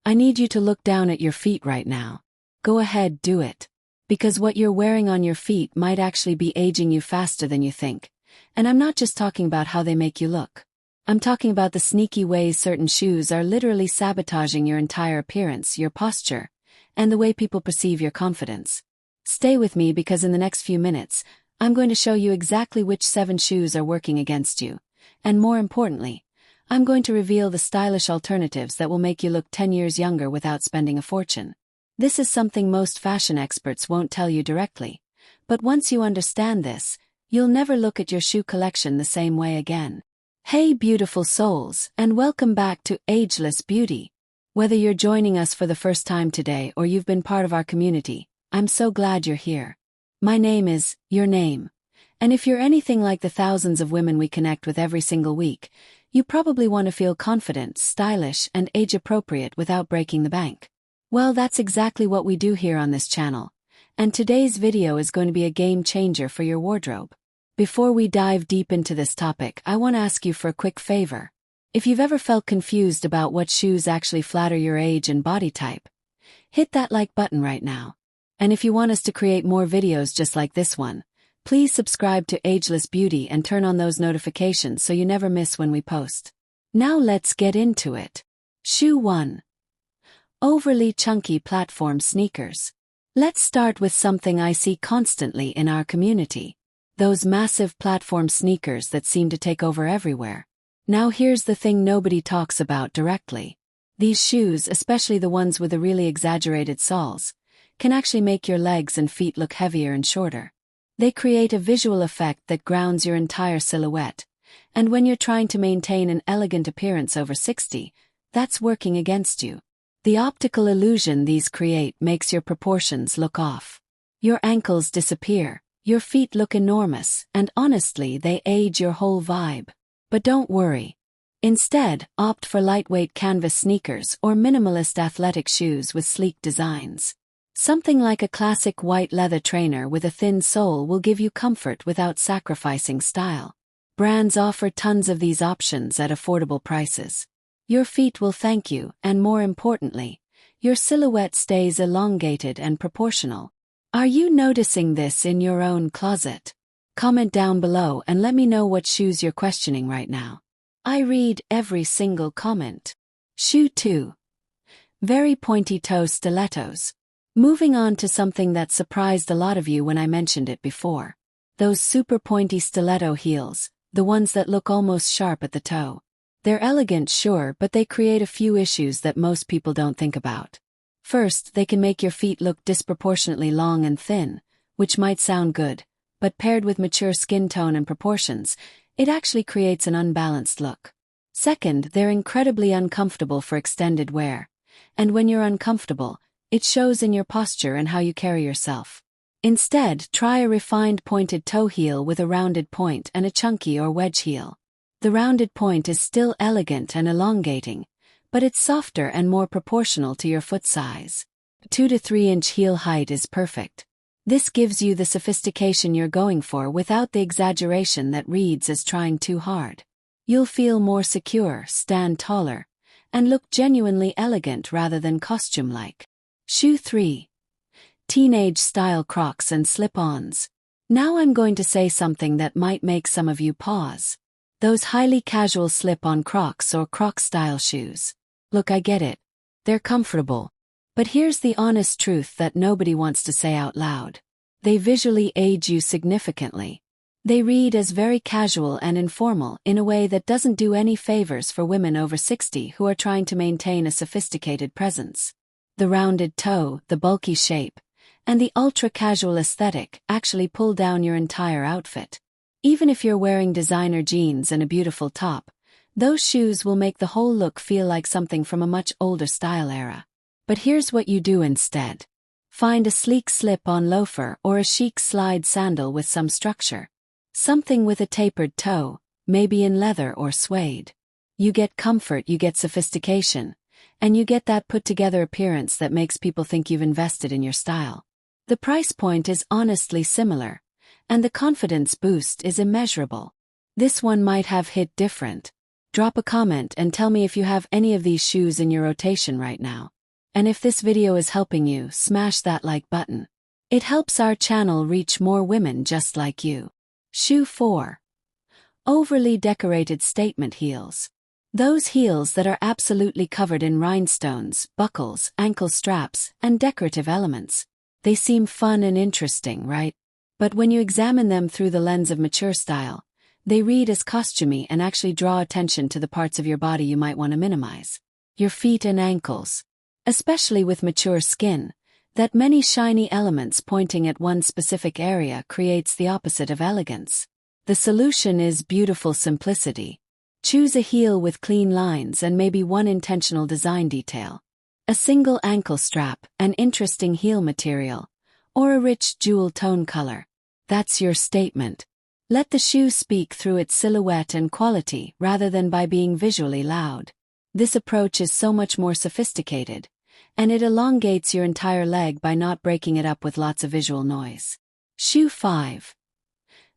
I need you to look down at your feet right now. Go ahead, do it. Because what you're wearing on your feet might actually be aging you faster than you think. And I'm not just talking about how they make you look. I'm talking about the sneaky ways certain shoes are literally sabotaging your entire appearance, your posture, and the way people perceive your confidence. Stay with me because in the next few minutes, I'm going to show you exactly which 7 shoes are working against you. And more importantly, I'm going to reveal the stylish alternatives that will make you look 10 years younger without spending a fortune. This is something most fashion experts won't tell you directly. But once you understand this, you'll never look at your shoe collection the same way again. Hey beautiful souls, and welcome back to Ageless Beauty. Whether you're joining us for the first time today or you've been part of our community, I'm so glad you're here. My name is Your Name. And if you're anything like the thousands of women we connect with every single week, you probably want to feel confident, stylish, and age-appropriate without breaking the bank. Well, that's exactly what we do here on this channel. And today's video is going to be a game changer for your wardrobe. Before we dive deep into this topic, I want to ask you for a quick favor. If you've ever felt confused about what shoes actually flatter your age and body type, hit that like button right now. And if you want us to create more videos just like this one, please subscribe to Ageless Beauty and turn on those notifications so you never miss when we post. Now let's get into it. Shoe 1. Overly chunky platform sneakers. Let's start with something I see constantly in our community. Those massive platform sneakers that seem to take over everywhere. Now here's the thing nobody talks about directly. These shoes, especially the ones with the really exaggerated soles, can actually make your legs and feet look heavier and shorter. They create a visual effect that grounds your entire silhouette, and when you're trying to maintain an elegant appearance over 60, that's working against you. The optical illusion these create makes your proportions look off. Your ankles disappear. Your feet look enormous, and honestly, they age your whole vibe. But don't worry. Instead, opt for lightweight canvas sneakers or minimalist athletic shoes with sleek designs. Something like a classic white leather trainer with a thin sole will give you comfort without sacrificing style. Brands offer tons of these options at affordable prices. Your feet will thank you, and more importantly, your silhouette stays elongated and proportional. Are you noticing this in your own closet? Comment down below and let me know what shoes you're questioning right now. I read every single comment. Shoe 2. Very pointy toe stilettos. Moving on to something that surprised a lot of you when I mentioned it before. Those super pointy stiletto heels, the ones that look almost sharp at the toe. They're elegant, sure, but they create a few issues that most people don't think about. First, they can make your feet look disproportionately long and thin, which might sound good, but paired with mature skin tone and proportions, it actually creates an unbalanced look. Second, they're incredibly uncomfortable for extended wear, and when you're uncomfortable, it shows in your posture and how you carry yourself. Instead, try a refined pointed toe heel with a rounded point and a chunky or wedge heel. The rounded point is still elegant and elongating, but it's softer and more proportional to your foot size. 2 to 3 inch heel height is perfect. This gives you the sophistication you're going for without the exaggeration that reads as trying too hard. You'll feel more secure, stand taller, and look genuinely elegant rather than costume-like. Shoe 3. Teenage-style Crocs and slip-ons. Now I'm going to say something that might make some of you pause. Those highly casual slip-on Crocs or Croc-style shoes. Look, I get it. They're comfortable. But here's the honest truth that nobody wants to say out loud. They visually age you significantly. They read as very casual and informal in a way that doesn't do any favors for women over 60 who are trying to maintain a sophisticated presence. The rounded toe, the bulky shape, and the ultra-casual aesthetic actually pull down your entire outfit. Even if you're wearing designer jeans and a beautiful top, those shoes will make the whole look feel like something from a much older style era. But here's what you do instead. Find a sleek slip-on loafer or a chic slide sandal with some structure. Something with a tapered toe, maybe in leather or suede. You get comfort, you get sophistication, and you get that put-together appearance that makes people think you've invested in your style. The price point is honestly similar, and the confidence boost is immeasurable. This one might have hit different. Drop a comment and tell me if you have any of these shoes in your rotation right now. And if this video is helping you, smash that like button. It helps our channel reach more women just like you. Shoe 4. Overly decorated statement heels. Those heels that are absolutely covered in rhinestones, buckles, ankle straps, and decorative elements. They seem fun and interesting, right? But when you examine them through the lens of mature style, they read as costumey and actually draw attention to the parts of your body you might want to minimize. Your feet and ankles. Especially with mature skin, that many shiny elements pointing at one specific area creates the opposite of elegance. The solution is beautiful simplicity. Choose a heel with clean lines and maybe one intentional design detail. A single ankle strap, an interesting heel material, or a rich jewel tone color. That's your statement. Let the shoe speak through its silhouette and quality rather than by being visually loud. This approach is so much more sophisticated, and it elongates your entire leg by not breaking it up with lots of visual noise. Shoe 5.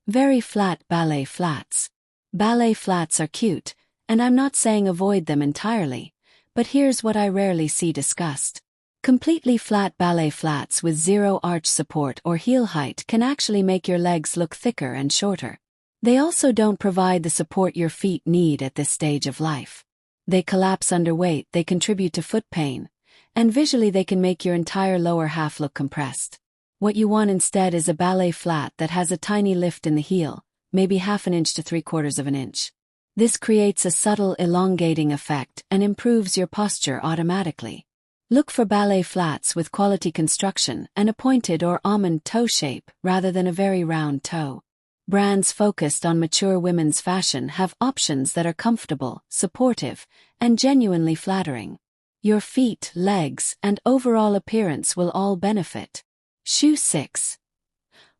Very flat ballet flats. Ballet flats are cute, and I'm not saying avoid them entirely, but here's what I rarely see discussed. Completely flat ballet flats with zero arch support or heel height can actually make your legs look thicker and shorter. They also don't provide the support your feet need at this stage of life. They collapse under weight, they contribute to foot pain, and visually they can make your entire lower half look compressed. What you want instead is a ballet flat that has a tiny lift in the heel, maybe 1/2 inch to 3/4 inch. This creates a subtle elongating effect and improves your posture automatically. Look for ballet flats with quality construction and a pointed or almond toe shape rather than a very round toe. Brands focused on mature women's fashion have options that are comfortable, supportive, and genuinely flattering. Your feet, legs, and overall appearance will all benefit. Shoe 6.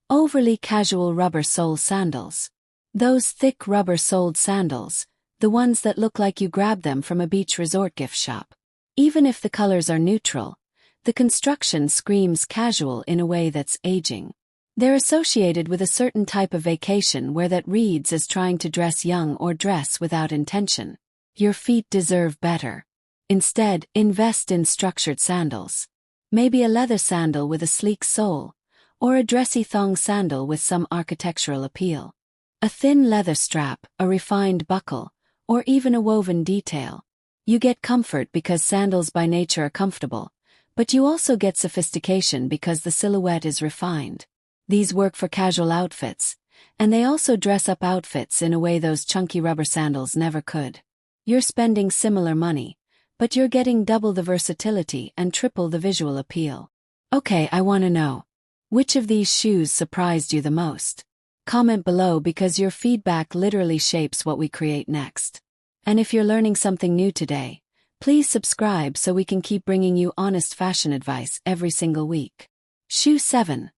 Overly casual rubber sole sandals. Those thick rubber-soled sandals, the ones that look like you grabbed them from a beach resort gift shop. Even if the colors are neutral, the construction screams casual in a way that's aging. They're associated with a certain type of vacation where that reads as trying to dress young or dress without intention. Your feet deserve better. Instead, invest in structured sandals. Maybe a leather sandal with a sleek sole, or a dressy thong sandal with some architectural appeal. A thin leather strap, a refined buckle, or even a woven detail. You get comfort because sandals by nature are comfortable, but you also get sophistication because the silhouette is refined. These work for casual outfits, and they also dress up outfits in a way those chunky rubber sandals never could. You're spending similar money, but you're getting double the versatility and triple the visual appeal. Okay, I want to know, which of these shoes surprised you the most? Comment below because your feedback literally shapes what we create next. And if you're learning something new today, please subscribe so we can keep bringing you honest fashion advice every single week. Shoe 7.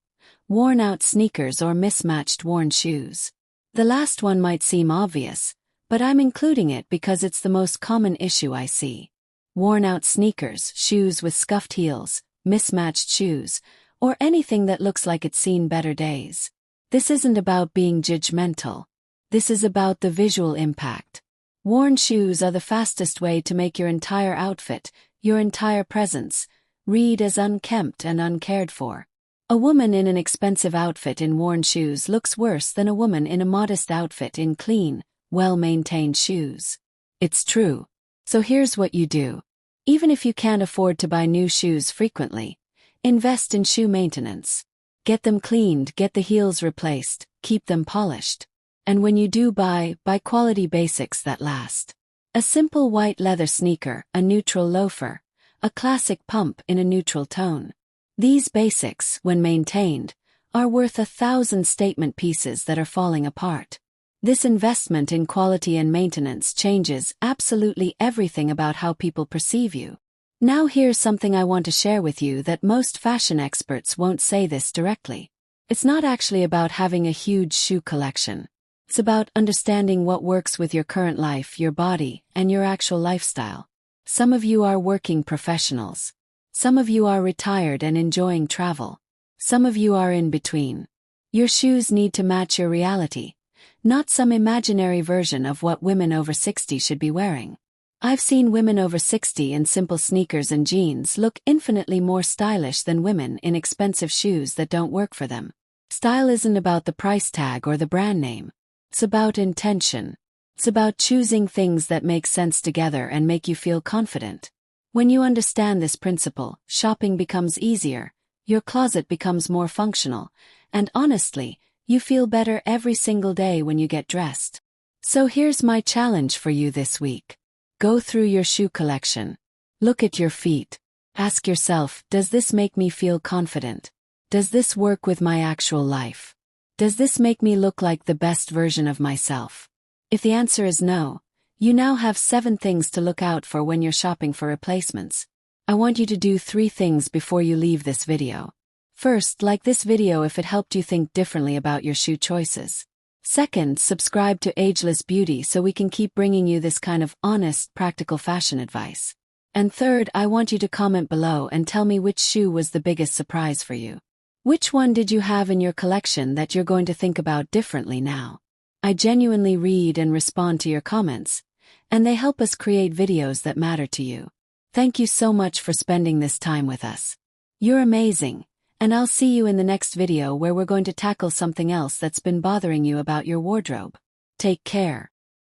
Worn-out sneakers or mismatched worn shoes. The last one might seem obvious, but I'm including it because it's the most common issue I see. Worn-out sneakers, shoes with scuffed heels, mismatched shoes, or anything that looks like it's seen better days. This isn't about being judgmental. This is about the visual impact. Worn shoes are the fastest way to make your entire outfit, your entire presence, read as unkempt and uncared for. A woman in an expensive outfit in worn shoes looks worse than a woman in a modest outfit in clean, well-maintained shoes. It's true. So here's what you do. Even if you can't afford to buy new shoes frequently, invest in shoe maintenance. Get them cleaned, get the heels replaced, keep them polished. And when you do buy quality basics that last. A simple white leather sneaker, a neutral loafer, a classic pump in a neutral tone. These basics, when maintained, are worth 1,000 statement pieces that are falling apart. This investment in quality and maintenance changes absolutely everything about how people perceive you. Now here's something I want to share with you that most fashion experts won't say this directly. It's not actually about having a huge shoe collection. It's about understanding what works with your current life, your body, and your actual lifestyle. Some of you are working professionals. Some of you are retired and enjoying travel. Some of you are in between. Your shoes need to match your reality, not some imaginary version of what women over 60 should be wearing. I've seen women over 60 in simple sneakers and jeans look infinitely more stylish than women in expensive shoes that don't work for them. Style isn't about the price tag or the brand name. It's about intention. It's about choosing things that make sense together and make you feel confident. When you understand this principle, shopping becomes easier, your closet becomes more functional, and honestly, you feel better every single day when you get dressed. So here's my challenge for you this week. Go through your shoe collection. Look at your feet. Ask yourself, does this make me feel confident? Does this work with my actual life? Does this make me look like the best version of myself? If the answer is no, you now have 7 things to look out for when you're shopping for replacements. I want you to do 3 things before you leave this video. First, like this video if it helped you think differently about your shoe choices. Second, subscribe to Ageless Beauty so we can keep bringing you this kind of honest, practical fashion advice. And third, I want you to comment below and tell me which shoe was the biggest surprise for you. Which one did you have in your collection that you're going to think about differently now? I genuinely read and respond to your comments, and they help us create videos that matter to you. Thank you so much for spending this time with us. You're amazing. And I'll see you in the next video where we're going to tackle something else that's been bothering you about your wardrobe. Take care.